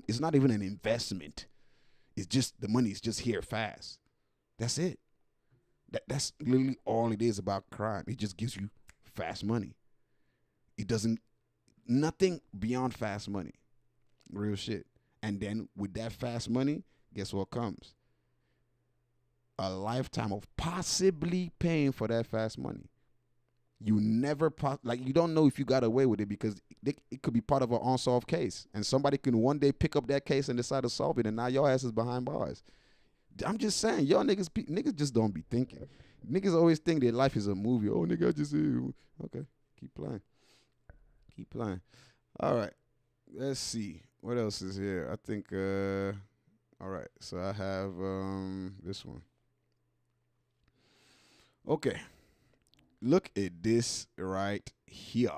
B: it's not even an investment. It's just, the money is just here fast. That's it. That's literally all it is about crime. It just gives you fast money. It doesn't, nothing beyond fast money. Real shit. And then with that fast money, guess what comes? A lifetime of possibly paying for that fast money. You never, you don't know if you got away with it because it could be part of an unsolved case. And somebody can one day pick up that case and decide to solve it, and now your ass is behind bars. I'm just saying, y'all niggas just don't be thinking. Niggas always think that life is a movie. Oh, nigga, I just okay, keep playing. Keep playing. All right, let's see. What else is here? I think, all right, so I have this one. Okay. Look at this right here.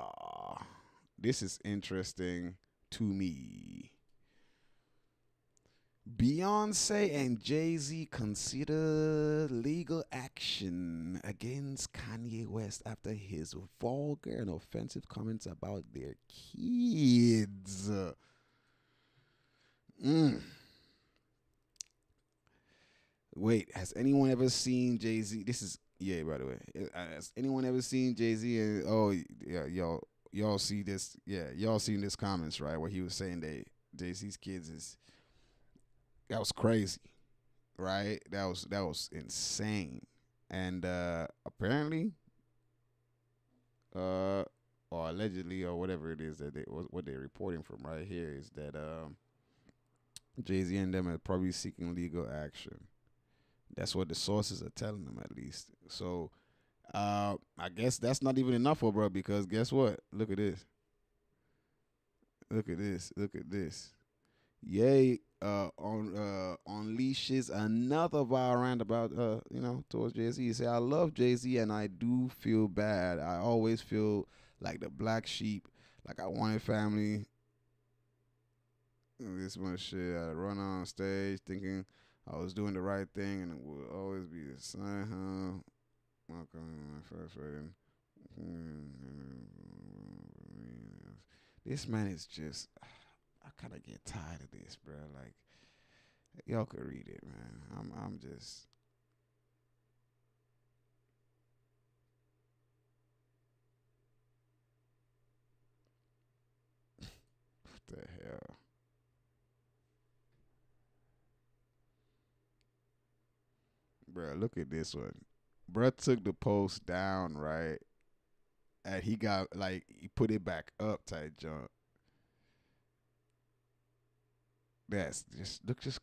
B: This is interesting to me. Beyonce and Jay-Z consider legal action against Kanye West after his vulgar and offensive comments about their kids. Wait, has anyone ever seen Jay-Z? This is by the way. Has anyone ever seen Jay-Z? And oh yeah, y'all see this? Yeah, y'all seen this comments right where he was saying that Jay-Z's kids that was crazy, right? That was insane, and apparently, or allegedly, or whatever it is that what they're reporting from right here is that Jay-Z and them are probably seeking legal action. That's what the sources are telling them, at least. So, I guess that's not even enough for bro, because guess what? Look at this. Look at this. Look at this. Ye unleashes another viral rant about towards Jay-Z. He said, "I love Jay-Z and I do feel bad. I always feel like the black sheep, like I wanted family. This much shit. I run on stage thinking I was doing the right thing, and it will always be the same. This man is just, I kind of get tired of this, bro. Like, y'all could read it, man. I'm just. What the hell? Bruh, look at this one. Bruh took the post down, right? And he got, he put it back up type junk. That's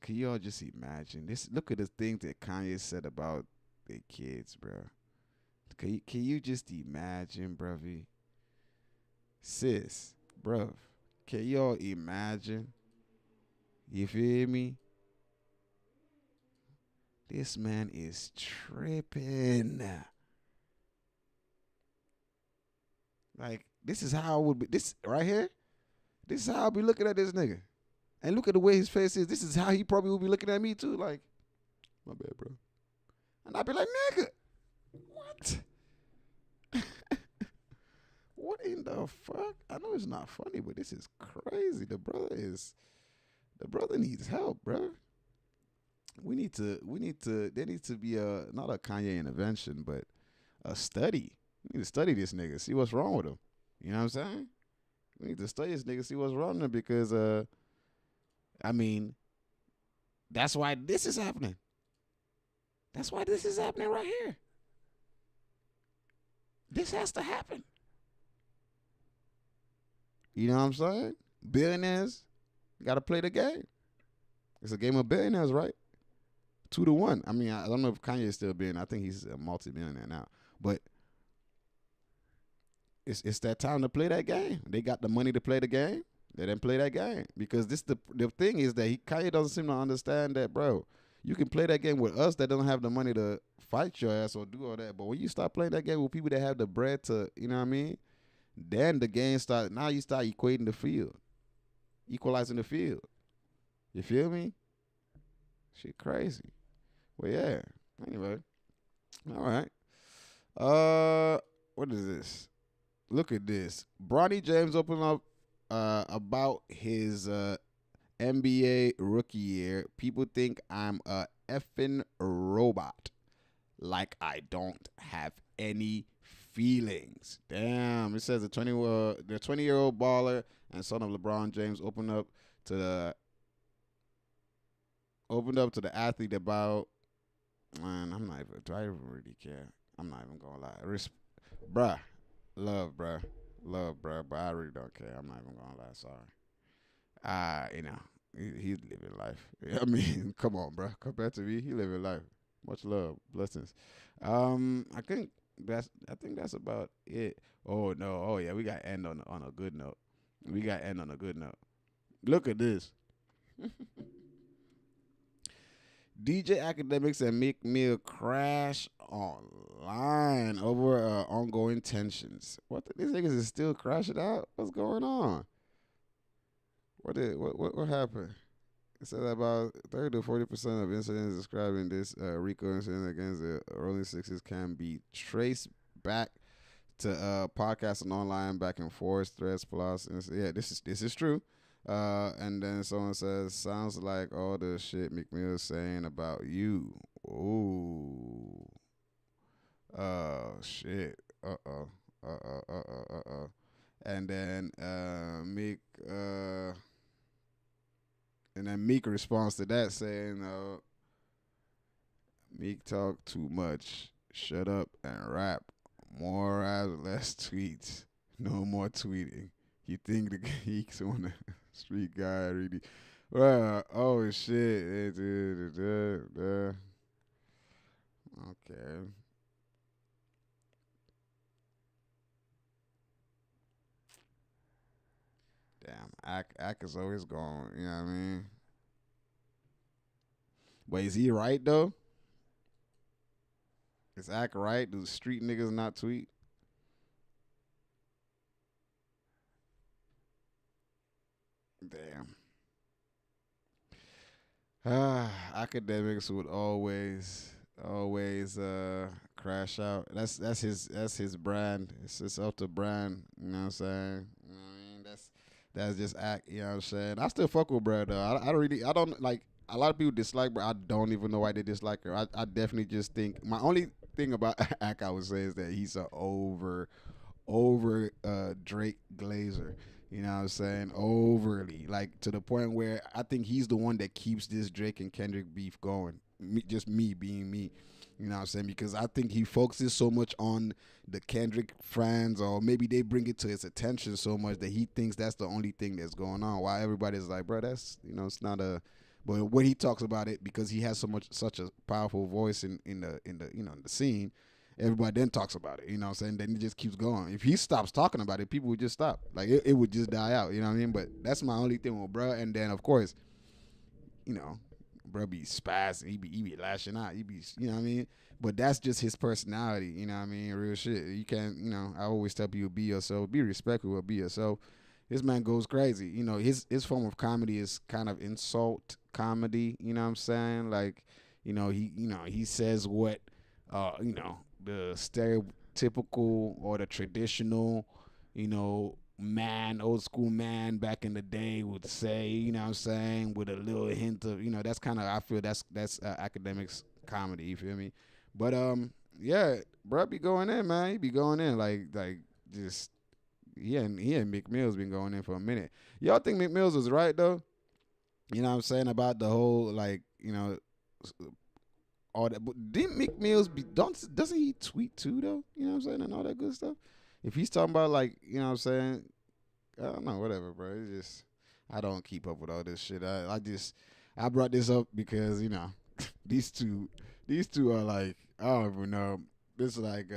B: can y'all just imagine this? Look at the things that Kanye said about their kids, bro. Can you just imagine, bruv? Sis, bruv, can y'all imagine? You feel me? This man is tripping. Like, this is how I would be. This right here, this is how I'll be looking at this nigga. And look at the way his face is. This is how he probably will be looking at me too. Like, my bad, bro. And I'd be like, nigga, what? What in the fuck? I know it's not funny, but this is crazy. The brother needs help, bro. There needs to be not a Kanye intervention, but a study. We need to study this nigga, see what's wrong with him. You know what I'm saying? We need to study this nigga, see what's wrong with him, because I mean, that's why this is happening. That's why this is happening right here. This has to happen. You know what I'm saying? Billionaires gotta play the game. It's a game of billionaires, right? 2-1. I mean, I don't know if Kanye is still being. I think he's a multi-millionaire now. But it's that time to play that game. They got the money to play the game. They didn't play that game. Because the thing is that Kanye doesn't seem to understand that, bro. You can play that game with us that don't have the money to fight your ass or do all that. But when you start playing that game with people that have the bread to, you know what I mean? Then the game starts. Now you start equating the field. Equalizing the field. You feel me? Shit crazy. Well, yeah. Anyway. All right. What is this? Look at this. Bronny James opened up about his NBA rookie year. People think I'm a effing robot. like I don't have any feelings. Damn, it says the 20-year-old baller and son of LeBron James opened up to the athlete about, man, do I even really care? I'm not even gonna lie. Bruh, love, bruh, but I really don't care. I'm not even gonna lie, sorry. He's living life. I mean, come on, bruh. Compared to me, he living life. Much love, blessings. I think that's about it. Oh no, oh yeah, we got to end on a good note. Look at this. DJ Akademiks and Meek Mill crash online over ongoing tensions. These niggas is still crashing out? What's going on? What happened? It said about 30 to 40% of incidents describing this RICO incident against the Rolling Sixes can be traced back to podcasts and online back and forth threads plus. Yeah, this is true. And then someone says, sounds like all the shit Meek Mill is saying about you. Ooh. Shit. And then Meek responds to that saying, Meek talk too much. Shut up and rap. More raps, less tweets. No more tweeting. You think the geeks on the street guy really? Well, oh shit. Okay. Damn, Ak is always gone. You know what I mean? But is he right though? Is Ak right? Do street niggas not tweet? Damn. Akademiks would always crash out. That's his brand. It's his up to brand. You know what I'm saying? You know what I mean? That's just Ak. You know what I'm saying? I still fuck with bro though. I don't like. A lot of people dislike bro. I don't even know why they dislike her. I definitely just think my only thing about Ak I would say is that he's a over Drake Glazer. You know what I'm saying? Overly. Like, to the point where I think he's the one that keeps this Drake and Kendrick beef going. Me being me. You know what I'm saying? Because I think he focuses so much on the Kendrick fans, or maybe they bring it to his attention so much that he thinks that's the only thing that's going on. While everybody's like, bro, that's, it's not a... But when he talks about it, because he has such a powerful voice in the scene, everybody then talks about it, you know what I'm saying? Then it just keeps going. If he stops talking about it, people would just stop. Like, it would just die out, you know what I mean? But that's my only thing with bruh. And then, of course, bruh be spazzing. He be lashing out. He be, you know what I mean? But that's just his personality, you know what I mean? Real shit. You can't, I always tell people, be yourself. Be respectful, be yourself. This man goes crazy. His form of comedy is kind of insult comedy, you know what I'm saying? Like, he says what, the stereotypical or the traditional, old school man back in the day would say, you know what I'm saying, with a little hint of, that's kind of, I feel that's Akademiks comedy, you feel me? But, yeah, bro be going in, man. He be going in, like just, he and Meek Mill's been going in for a minute. Y'all think Meek Mills was right, though? You know what I'm saying, about the whole, like, all that. But didn't Meek Mills doesn't he tweet too, though? You know what I'm saying, and all that good stuff? If he's talking about, like, you know what I'm saying, I don't know, whatever, bro. It's just, I don't keep up with all this shit. I brought this up because, these two are like, I don't even know. This is like,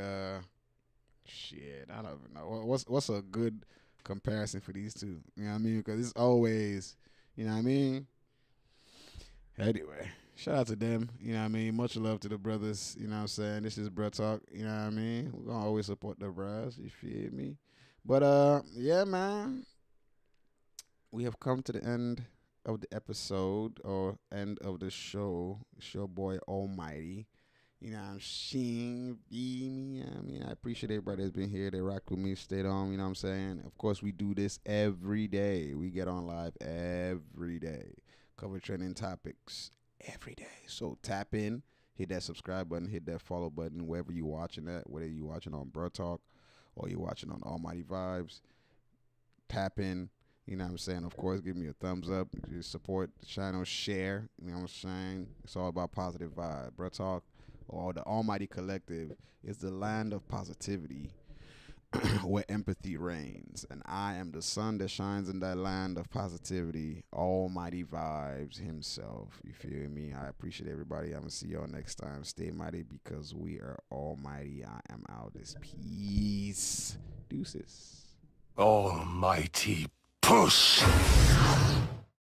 B: shit, I don't even know. What's a good comparison for these two? You know what I mean? Because it's always, you know what I mean? Anyway, shout out to them. You know what I mean? Much love to the brothers. You know what I'm saying? This is Bruh Talk. You know what I mean? We're going to always support the bros. You feel me? But, yeah, man. We have come to the end of the episode, or end of the show. It's your boy Almighty. You know what I'm saying? You know what I mean? I appreciate everybody that's been here. They rock with me, stayed on, you know what I'm saying? Of course, we do this every day. We get on live every day. Cover trending topics every day. So tap in. hit that subscribe button, hit that follow button, wherever you watching at, whether you watching on Bro Talk or you watching on Almighty Vibes. Tap in, you know what I'm saying? Of course, give me a thumbs up. Just support the channel, share, you know what I'm saying? It's all about positive vibe. Bro Talk or the Almighty Collective is the land of positivity where empathy reigns. And I am the sun that shines in that land of positivity, Almighty Vibes himself. You feel me? I appreciate everybody. I'm going to see y'all next time. Stay mighty because we are almighty. I am out. This peace. Deuces.
A: Almighty push.